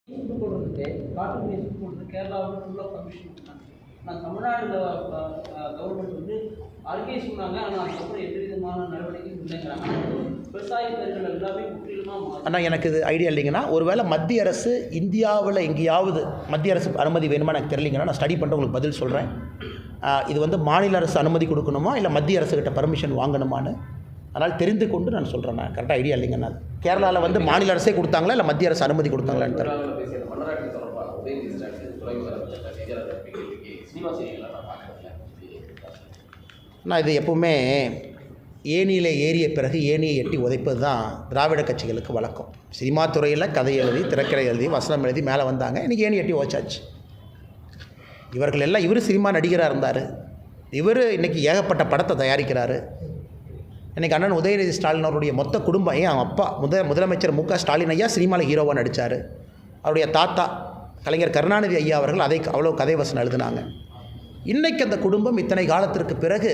Food போடுறதுக்கு காட்டு மீன் போடுறது கேரளாவில் ஃபுல்லாக பர்மிஷன் கொடுத்தாங்க. ஆனால் தமிழ்நாடு கவர்மெண்ட் வந்து அறிக்கை சொன்னாங்க. ஆனால் அதுக்கப்புறம் எந்த விதமான நடவடிக்கையும் இல்லைங்கிறாங்க. விவசாய பயிர்கள் எல்லாமே முற்றிலுமாக ஆனால் எனக்கு இது ஐடியா இல்லைங்கன்னா, ஒருவேளை மத்திய அரசு இந்தியாவில் எங்கேயாவது மத்திய அரசு அனுமதி வேணுமா எனக்கு தெரியலைங்கன்னா நான் ஸ்டடி பண்ணிட்டு உங்களுக்கு பதில் சொல்கிறேன். இது வந்து மாநில அரசு அனுமதி கொடுக்கணுமா இல்லை மத்திய அரசுக்கிட்ட பர்மிஷன் வாங்கணுமான்னு அதனால் தெரிந்து கொண்டு நான் சொல்கிறேன். நான் கரெக்டாக ஐடியா இல்லைங்கண்ணா. கேரளாவில் வந்து மாநில அரசே கொடுத்தாங்களா இல்லை மத்திய அரசு அனுமதி கொடுத்தாங்களான்னு தெரியல. நான் இது எப்பவுமே ஏணியில் ஏறிய பிறகு ஏணியை எட்டி உதைப்பது தான் திராவிட கட்சிகளுக்கு வழக்கம். சினிமா துறையில் கதை எழுதி திரைக்கதை எழுதி வசனம் எழுதி மேலே வந்தாங்க. இன்றைக்கி ஏணி எட்டி உதைச்சாச்சு. இவர்கள் எல்லாம் இவர் சினிமா நடிகராக இருந்தார். இவர் இன்றைக்கி ஏகப்பட்ட படத்தை தயாரிக்கிறார். இன்றைக்கி அண்ணன் உதயநிதி ஸ்டாலின் அவருடைய மொத்த குடும்பம், ஏன் அப்பா முதலமைச்சர் மு.க. ஸ்டாலின் ஐயா சினிமாவில் ஹீரோவாக நடித்தார். அவருடைய தாத்தா கலைஞர் கருணாநிதி ஐயா அவர்கள் அதை அவ்வளோ கதை வசனம் எழுதினாங்க. இன்றைக்கு அந்த குடும்பம் இத்தனை காலத்திற்கு பிறகு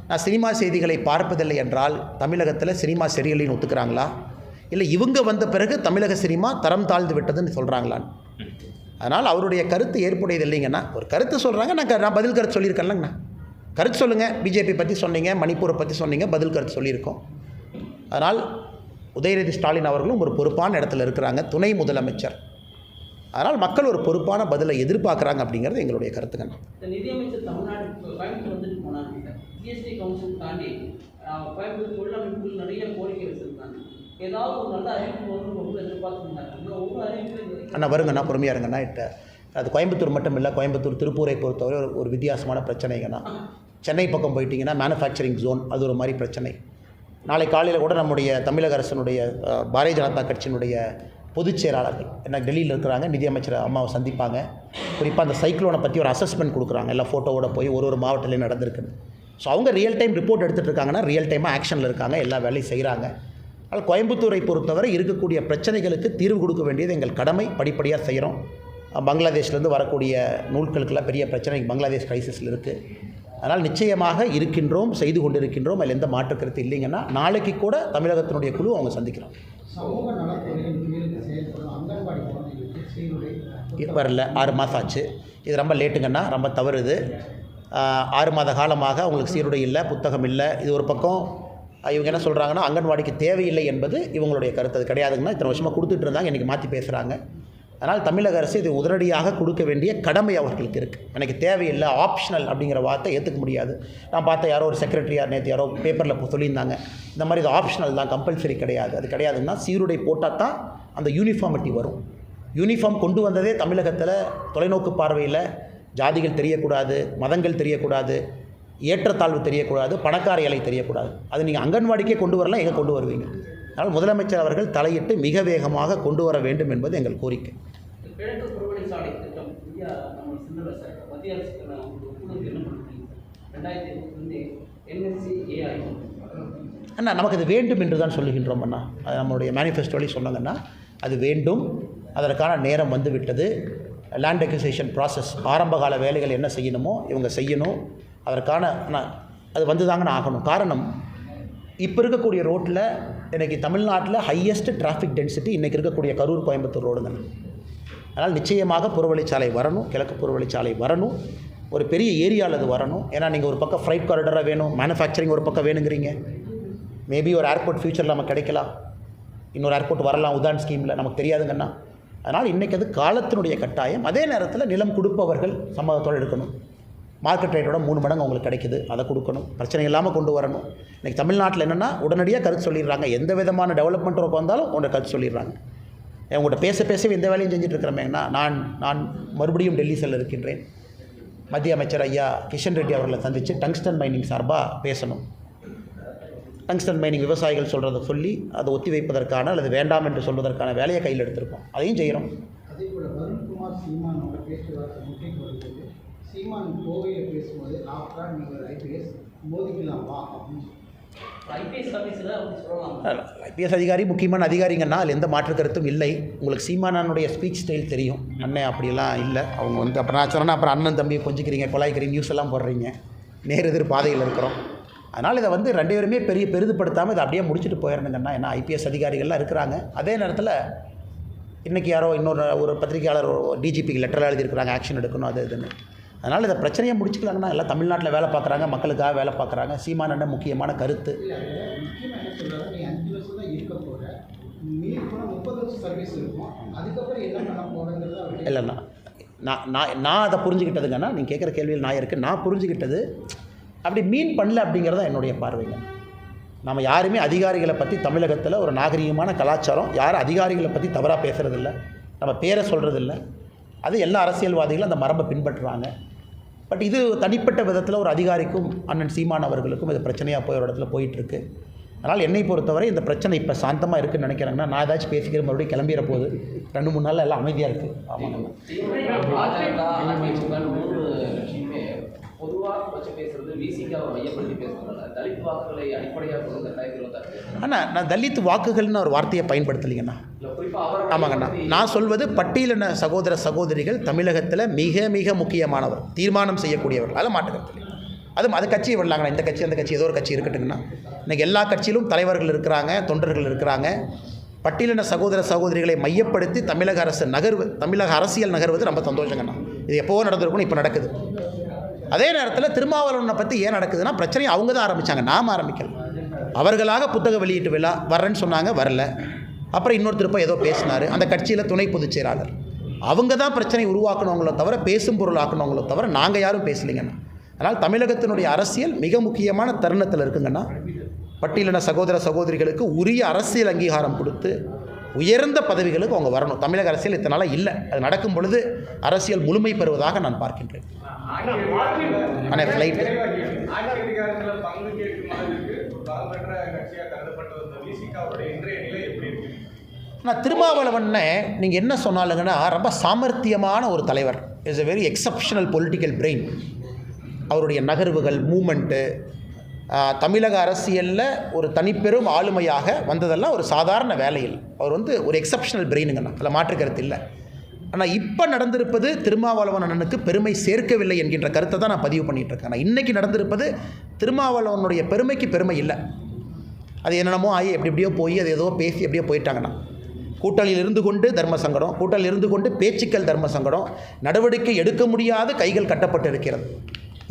நான் சினிமா செய்திகளை பார்ப்பதில்லை என்றால் தமிழகத்தில் சினிமா சரியில்லைன்னு ஒத்துக்கிறாங்களா, இல்லை இவங்க வந்த பிறகு தமிழக சினிமா தரம் தாழ்ந்து விட்டதுன்னு சொல்கிறாங்களான்னு. அதனால் அவருடைய கருத்து ஏற்புடையது இல்லைங்கன்னா, ஒரு கருத்து சொல்கிறாங்க, நான் பதில் கருத்து சொல்லியிருக்கேன்லங்கண்ணா. கருத்து சொல்லுங்கள். பிஜேபி பற்றி சொன்னீங்க, மணிப்பூரை பற்றி சொன்னீங்க, பதில் கருத்து சொல்லியிருக்கோம். அதனால் உதயநிதி ஸ்டாலின் அவர்களும் ஒரு பொறுப்பான இடத்துல இருக்கிறாங்க, துணை முதலமைச்சர். அதனால் மக்கள் ஒரு பொறுப்பான பதிலை எதிர்பார்க்குறாங்க அப்படிங்கிறது எங்களுடைய கருத்துங்க. நிதியமைச்சர் தமிழ்நாடு கோயம்புத்தூர் வந்துட்டு போனாங்க. ஜிஎஸ்டி கவுன்சில் தாண்டி கோயம்புத்தூர் தொழிலமைப்புகள் நிறைய கோரிக்கை வச்சுருந்தாங்க. ஏதாவது ஒரு நல்ல அறிவிப்பு வந்து ரொம்ப எதிர்பார்த்துருந்தாங்க. ஒவ்வொரு அறிவிப்பு அண்ணா வருங்கண்ணா, பொறுமையாக இருங்கண்ணா. அது கோயம்புத்தூர் மட்டும் இல்லை, கோயம்புத்தூர் திருப்பூரை பொறுத்தவரை ஒரு வித்தியாசமான பிரச்சனைங்கண்ணா. சென்னை பக்கம் போயிட்டிங்கன்னா மேனுஃபேக்சரிங் ஜோன், அது ஒரு மாதிரி பிரச்சனை. நாளை காலையில் கூட நம்முடைய தமிழக அரசனுடைய பாரதிய ஜனதா கட்சியினுடைய பொதுச் செயலாளர்கள் என்ன டெல்லியில் இருக்கிறாங்க, நிதியமைச்சர் அம்மாவை சந்திப்பாங்க. குறிப்பாக அந்த சைக்ளோனை பற்றி ஒரு அசஸ்மெண்ட் கொடுக்குறாங்க, எல்லாம் ஃபோட்டோவோட போய் ஒரு மாவட்டத்திலையும் நடந்திருக்குது. ஸோ அவங்க ரியல் டைம் ரிப்போர்ட் எடுத்துகிட்டு இருக்காங்கன்னா ரியல் டைமாக ஆக்ஷனில் இருக்காங்க, எல்லா வேலையும் செய்கிறாங்க. அதனால் கோயம்புத்தூரை பொறுத்தவரை இருக்கக்கூடிய பிரச்சனைகளுக்கு தீர்வு கொடுக்க வேண்டியது எங்கள் கடமை, படிப்படியாக செய்கிறோம். பங்களாதேஷ்லேருந்து வரக்கூடிய நூல்களுக்கெல்லாம் பெரிய பிரச்சனை பங்களாதேஷ் கிரைசிஸில் இருக்குது. அதனால் நிச்சயமாக இருக்கின்றோம், செய்து கொண்டிருக்கின்றோம். அதில் எந்த மாற்றுக்கருத்து இல்லைங்கன்னா நாளைக்கு கூட தமிழகத்தினுடைய குழு அவங்க சந்திக்கிறோம். வரல 6 மாதம் ஆச்சு. இது ரொம்ப லேட்டுங்கன்னா, ரொம்ப தவறுது. 6 மாத காலமாக அவங்களுக்கு சீருடை இல்லை, புத்தகம் இல்லை. இது ஒரு பக்கம். இவங்க என்ன சொல்கிறாங்கன்னா அங்கன்வாடிக்கு தேவையில்லை என்பது இவங்களுடைய கருத்து. அது கிடையாதுங்கன்னா இத்தனை வருஷமாக கொடுத்துட்டு இருந்தாங்க, இன்றைக்கி மாற்றி பேசுகிறாங்க. அதனால் தமிழக அரசு இது உடனடியாக கொடுக்க வேண்டிய கடமை அவர்களுக்கு இருக்குது. எனக்கு தேவையில்லை, ஆப்ஷனல் அப்படிங்கிற வார்த்தை ஏற்றுக்க முடியாது. நான் பார்த்த யாரோ ஒரு செக்ரட்டரியார் நேற்று யாரோ பேப்பரில் சொல்லியிருந்தாங்க, இந்த மாதிரி இது ஆப்ஷனல் தான், கம்பல்சரி கிடையாது. அது கிடையாதுன்னா சீருடை போட்டால் தான் அந்த யூனிஃபார்மிட்டி வரும். யூனிஃபார்ம் கொண்டு வந்ததே தமிழகத்தில் தொலைநோக்கு பார்வையில் ஜாதிகள் தெரியக்கூடாது, மதங்கள் தெரியக்கூடாது, ஏற்றத்தாழ்வு தெரியக்கூடாது, பணக்கார இலை தெரியக்கூடாது. அது நீங்கள் அங்கன்வாடிக்கே கொண்டு வரலாம், எங்கே கொண்டு வருவீங்க? அதனால் முதலமைச்சர் அவர்கள் தலையிட்டு மிக வேகமாக கொண்டு வர வேண்டும் என்பது எங்கள் கோரிக்கை. அண்ணா நமக்கு அது வேண்டும் என்று தான் சொல்லுகின்றோம் அண்ணா. அது நம்மளுடைய மேனிஃபெஸ்டோலையும் சொன்னாங்கன்னா அது வேண்டும். அதற்கான நேரம் வந்து விட்டது. லேண்ட் அக்விசிஷன் ப்ராசஸ் ஆரம்பகால வேலைகள் என்ன செய்யணுமோ இவங்க செய்யணும். அதற்கான அது வந்து தாங்கன்னு ஆகணும். காரணம், இப்போ இருக்கக்கூடிய ரோட்டில் இன்றைக்கி தமிழ்நாட்டில் ஹையஸ்ட் டிராஃபிக் டென்சிட்டி இன்றைக்கி இருக்கக்கூடிய கரூர் கோயம்புத்தூர் ரோடுங்க. அதனால் நிச்சயமாக புறவழிச்சாலை வரணும், கிழக்கு புறவழிச்சாலை வரணும், ஒரு பெரிய ஏரியாவில் அது வரணும். ஏன்னா நீங்கள் ஒரு பக்கம் ஃப்ரைட் காரிடராக வேணும், மேனுஃபேக்சரிங் ஒரு பக்கம் வேணுங்கிறீங்க. மேபி ஒரு ஏர்போர்ட் ஃபியூச்சரில் நமக்கு கிடைக்கலாம், இன்னொரு ஏர்போர்ட் வரலாம் உதான் ஸ்கீமில், நமக்கு தெரியாதுங்கண்ணா. அதனால் இன்றைக்கி அது காலத்தினுடைய கட்டாயம். அதே நேரத்தில் நிலம் கொடுப்பவர்கள் சம்மதத்தோடு எடுக்கணும். மார்க்கெட் ரேட்டோட 3 மடங்கு அவங்களுக்கு கிடைக்குது, அதை கொடுக்கணும். பிரச்சனை இல்லாமல் கொண்டு வரணும். இன்றைக்கி தமிழ்நாட்டில் என்னென்னா உடனடியாக கருத்து சொல்லிடுறாங்க. எந்த விதமான டெவலப்மெண்ட் ஒர்க் வந்தாலும் உங்களை கருத்து சொல்லிடுறாங்க. உங்கள்கிட்ட பேசவே எந்த வேலையும் செஞ்சுட்ருக்கிறமேங்கன்னா நான் மறுபடியும் டெல்லி செல்ல இருக்கின்றேன். மத்திய அமைச்சர் ஐயா கிஷன் ரெட்டி அவர்களை சந்தித்து டங்ஸ்டன் மைனிங் சார்பாக பேசணும். டங்ஸ்டன் மைனிங் விவசாயிகள் சொல்கிறத சொல்லி அதை ஒத்தி வைப்பதற்கான அல்லது வேண்டாம் என்று சொல்வதற்கான வேலையை கையில் எடுத்திருக்கோம். அதையும் செய்கிறோம். சீமான் கோவையில் பேசும்போது ஆஃப்டர் நீங்கள் ஐபிஎஸ் மோதிக்கலாமா? ஐபிஎஸ் அதிகாரி முக்கியமான அதிகாரிங்கன்னா அதில் எந்த மாற்று கருத்தும் இல்லை. உங்களுக்கு சீமானுடைய ஸ்பீச் ஸ்டைல் தெரியும். அண்ணன் அப்படியெல்லாம் இல்லை. அவங்க வந்து அப்புறம் நான் சொன்னேன்னா அப்புறம் அண்ணன் தம்பியை கொஞ்சிக்கிறீங்க, கொலாய்க்கிறீங்க, நியூஸ் எல்லாம் போடுறீங்க. நேர் எதிர் பாதையில் இருக்கிறோம். அதனால் இதை வந்து 2 பேருமே பெரிதுபடுத்தாமல் இதை அப்படியே முடிச்சுட்டு போயிடணுங்கன்னா. ஏன்னா ஐபிஎஸ் அதிகாரிகள்லாம் இருக்கிறாங்க. அதே நேரத்தில் இன்றைக்கி யாரோ ஒரு பத்திரிகையாளர் டிஜிபிக்கு லெட்டர் எழுதியிருக்கிறாங்க, ஆக்ஷன் எடுக்கணும் அது இதுன்னு. அதனால் இந்த பிரச்சனையை முடிச்சுக்கலாங்கன்னா எல்லாம் தமிழ்நாட்டில் வேலை பார்க்குறாங்க, மக்களுக்காக வேலை பார்க்குறாங்க. சீமானோட முக்கியமான கருத்து முக்கியமாக என்ன சொல்கிறாங்க, நீ 5 வருஷம் தான் இருக்க போகிற, மீறி போனால் 30 வருஷம் சர்வீஸ் இருக்கும், அதுக்கப்புறம் என்ன பண்ண போகிறேங்கிறது இல்லைண்ணா. நான் அதை புரிஞ்சுக்கிட்டதுங்கன்னா, நீங்கள் கேட்குற கேள்வியில் நான் இருக்குது. நான் புரிஞ்சுக்கிட்டது அப்படி மீன் பண்ணல அப்படிங்கிறது தான் என்னுடைய பார்வைங்க. நம்ம யாருமே அதிகாரிகளை பற்றி தமிழகத்தில் ஒரு நாகரிகமான கலாச்சாரம், யாரும் அதிகாரிகளை பற்றி தவறாக பேசுகிறதில்ல, நம்ம பேரை சொல்கிறதில்ல. அது எல்லா அரசியல்வாதிகளும் அந்த மரபை பின்பற்றுறாங்க. பட் இது தனிப்பட்ட விதத்தில் ஒரு அதிகாரிக்கும் அண்ணன் சீமான் அவர்களுக்கும் இது பிரச்சனையாக போய் ஒரு இடத்துல போயிட்டுருக்கு. அதனால் என்னை பொறுத்தவரை இந்த பிரச்சனை இப்போ சாந்தமாக இருக்குதுன்னு நினைக்கிறாங்கன்னா, நான் ஏதாச்சும் பேசிக்கிற மறுபடியும் கிளம்பிற போது 2-3 நாளில் எல்லாம் அமைதியாக இருக்குது. ஆமாங்க. பொதுவாக வச்சு பேசுறது விசிகாவை மையப்படுத்தி பேசுறதுனால தலித் வாக்குகளை அடிப்படையாக கொண்டு 2026 அண்ணா, நான் தலித் வாக்குகள்னு ஒரு வார்த்தையை பயன்படுத்தலைங்கண்ணா. ஆமாங்கண்ணா, நான் சொல்வது பட்டியலின சகோதர சகோதரிகள் தமிழகத்தில் மிக மிக முக்கியமானவர், தீர்மானம் செய்யக்கூடியவர்கள். அதில் மாட்டுக்கிறது அது கட்சியை விடலாங்கண்ணா. இந்த கட்சி அந்த கட்சி ஏதோ ஒரு கட்சி இருக்கட்டுங்கண்ணா. இன்றைக்கி எல்லா கட்சியிலும் தலைவர்கள் இருக்கிறாங்க, தொண்டர்கள் இருக்கிறாங்க. பட்டியலின சகோதர சகோதரிகளை மையப்படுத்தி தமிழக அரசியல் நகர்வது ரொம்ப சந்தோஷங்கண்ணா. இது எப்போவோ நடந்திருக்கணும், இப்போ நடக்குது. அதே நேரத்தில் திருமாவளவனை பற்றி ஏன் நடக்குதுன்னா, பிரச்சனையை அவங்க தான் ஆரம்பித்தாங்க, நாம் ஆரம்பிக்கல. அவர்களாக புத்தக வெளியீட்டு விழா வர்றேன்னு சொன்னாங்க, வரல. அப்புறம் இன்னொருத்தருப்ப ஏதோ பேசினார், அந்த கட்சியில் துணை பொதுச் செயலாளர். அவங்க தான் பிரச்சனை உருவாக்கணுங்களோ தவிர, பேசும் பொருள் ஆக்கணுங்களோ தவிர நாங்கள் யாரும் பேசலைங்கண்ணா. அதனால் தமிழகத்தினுடைய அரசியல் மிக முக்கியமான தருணத்தில் இருக்குங்கண்ணா. பட்டியலின சகோதர சகோதரிகளுக்கு உரிய அரசியல் அங்கீகாரம் கொடுத்து உயர்ந்த பதவிகளுக்கு அவங்க வரணும். தமிழக அரசியல் இத்தனை நாளாக இல்லை, அது நடக்கும் பொழுது அரசியல் முழுமை பெறுவதாக நான் பார்க்கின்றேன். ஆனால் ஃப்ளைட்டு நான் திருமாவளவனை நீங்கள் என்ன சொன்னாலுங்கன்னா, ரொம்ப சாமர்த்தியமான ஒரு தலைவர். Is a very exceptional political brain. அவருடைய நகர்வுகள், மூமெண்ட்டு, தமிழக அரசியலில் ஒரு தனிப்பெரும் ஆளுமையாக வந்ததெல்லாம் ஒரு சாதாரண வேலையில். அவர் ஒரு எக்ஸப்ஷனல் பிரெயினுங்கண்ணா, அதில் மாற்றுக்கருத்து இல்லை. ஆனால் இப்போ நடந்திருப்பது திருமாவளவன் அண்ணனுக்கு பெருமை சேர்க்கவில்லை என்கின்ற கருத்தை தான் நான் பதிவு பண்ணிகிட்ருக்கேன். ஆனால் இன்றைக்கி நடந்திருப்பது திருமாவளவனுடைய பெருமைக்கு பெருமை இல்லை. அது என்னென்னமோ ஆகி எப்படியோ போய் அது ஏதோ பேசி எப்படியோ போயிட்டாங்கண்ணா. கூட்டணியில் இருந்து கொண்டு தர்ம சங்கடம், கூட்டணியில் இருந்து கொண்டு பேச்சுக்கள் தர்ம சங்கடம், நடவடிக்கை எடுக்க முடியாத கைகள் கட்டப்பட்டு இருக்கிறது.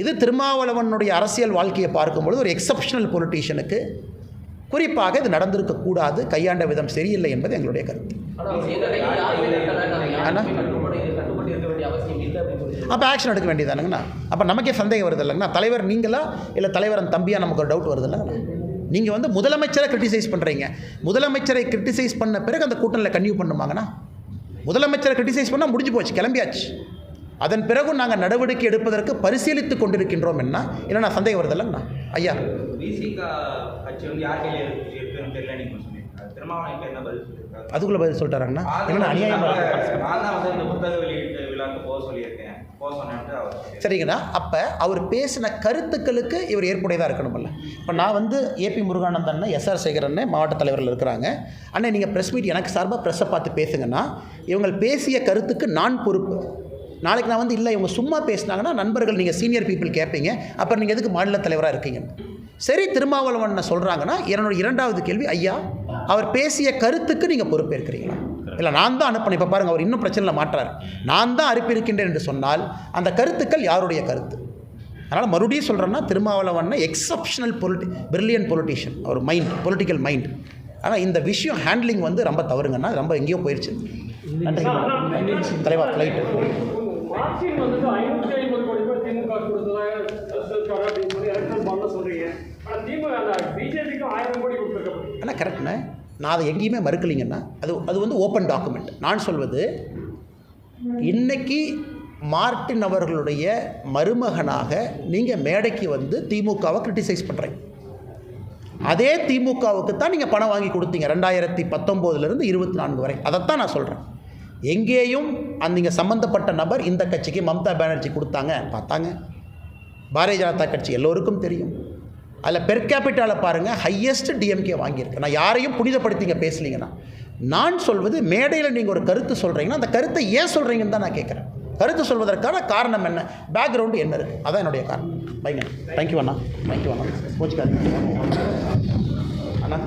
இது திருமாவளவனுடைய அரசியல் வாழ்க்கையை பார்க்கும்பொழுது ஒரு எக்ஸப்ஷனல் பொலிட்டீஷியனுக்கு குறிப்பாக இது நடந்திருக்கக்கூடாது, கையாண்ட விதம் சரியில்லை என்பது எங்களுடைய கருத்து. அப்போ ஆக்ஷன் எடுக்க வேண்டியதானுங்கண்ணா. அப்போ நமக்கே சந்தேகம் வருது இல்லைங்கண்ணா, தலைவர் நீங்களா இல்லை தலைவரன் தம்பியா, நமக்கு ஒரு டவுட் வருது இல்லைங்கண்ணா. நீங்கள் முதலமைச்சரை கிரிட்டிசைஸ் பண்ணுறீங்க, முதலமைச்சரை கிரிட்டிசைஸ் பண்ண பிறகு அந்த கூட்டணியில் கன்டினியூ பண்ணுவாங்கண்ணா. முதலமைச்சரை கிரிட்டிசைஸ் பண்ணால் முடிஞ்சு போச்சு, கிளம்பியாச்சு. அதன் பிறகும் நாங்கள் நடவடிக்கை எடுப்பதற்கு பரிசீலித்து கொண்டிருக்கின்றோம். என்ன சந்தேகம் வருது இல்லைங்கண்ணா. ஐயா, அதுக்குள்ளே பதில் சொல்லிட்டாராங்கண்ணா. என்ன அநியாயம் சரிங்கண்ணா. அப்போ அவர் பேசின கருத்துக்களுக்கு இவர் ஏற்புடையதாக இருக்கணும்ல. இப்போ நான் ஏபி முருகானந்தன், எஸ்ஆர் சேகரன் மாவட்ட தலைவர்கள் இருக்கிறாங்க. அண்ணே நீங்கள் ப்ரெஸ் மீட் எனக்கு சார்பாக ப்ரெஸ்ஸை பார்த்து பேசுங்கன்னா, இவங்க பேசிய கருத்துக்கு நான் பொறுப்பு. நாளைக்கு நான் இல்லை இவங்க சும்மா பேசினாங்கன்னா, நண்பர்கள் நீங்கள் சீனியர் பீப்புள் கேட்பீங்க, அப்புறம் நீங்கள் எதுக்கு மாநில தலைவராக இருக்கீங்க? சரி, திருமாவளவன் சொல்கிறாங்கன்னா, என்னோட 2வது கேள்வி, ஐயா அவர் பேசிய கருத்துக்கு நீங்கள் பொறுப்பேற்கிறீங்களா? இல்லை நான் தான் அனுப்பினேன். இப்போ பாருங்கள், அவர் இன்னும் பிரச்சனையில் மாற்றார். நான் தான் அனுப்பியிருக்கின்றேன் என்று சொன்னால் அந்த கருத்துக்கள் யாருடைய கருத்து? அதனால் மறுபடியும் சொல்கிறேன்னா, திருமாவளவன் எக்ஸப்ஷனல் பிரில்லியன்ட் பொலிட்டீஷியன், அவர் மைண்ட், பொலிட்டிக்கல் மைண்ட். ஆனால் இந்த விஷயம் ஹேண்ட்லிங் ரொம்ப தவறுங்கன்னா, ரொம்ப எங்கேயோ போயிடுச்சு. நன்றி தலைவா. ஃப்ளைட்டு ஆனால் கரெக்ட்ண்ணே, நான் அதை எங்கேயுமே மறுக்கலிங்கன்னா, அது ஓப்பன் டாக்குமெண்ட். நான் சொல்வது, இன்னைக்கு மார்ட்டின் அவர்களுடைய மருமகனாக நீங்கள் மேடைக்கு திமுகவை கிரிட்டிசைஸ் பண்ணுறீங்க. அதே திமுகவுக்கு தான் நீங்கள் பணம் வாங்கி கொடுத்தீங்க 2019 24 வரை. அதைத்தான் நான் சொல்கிறேன். எங்கேயும் நீங்கள் சம்மந்தப்பட்ட நபர் இந்த கட்சிக்கு மம்தா பானர்ஜி கொடுத்தாங்க பார்த்தாங்க. பாரதிய ஜனதா கட்சி எல்லோருக்கும் தெரியும். அதில் பெர் கேபிட்டாவில் பாருங்கள், ஹையஸ்ட் டிஎம்கே வாங்கியிருக்கு. நான் யாரையும் புனிதப்படுத்திங்க பேசலிங்கன்னா, நான் சொல்வது, மேடையில் நீங்கள் ஒரு கருத்து சொல்கிறீங்கன்னா அந்த கருத்தை ஏன் சொல்கிறீங்கன்னு தான் நான் கேட்குறேன். கருத்து சொல்வதற்கான காரணம் என்ன, பேக்ரவுண்டு என்ன இருக்குது, அதான் என்னுடைய காரணம். பைங்க, தேங்க்யூ அண்ணா, தேங்க்யூ அண்ணா, கோச்சிக்காதீங்க அண்ணா.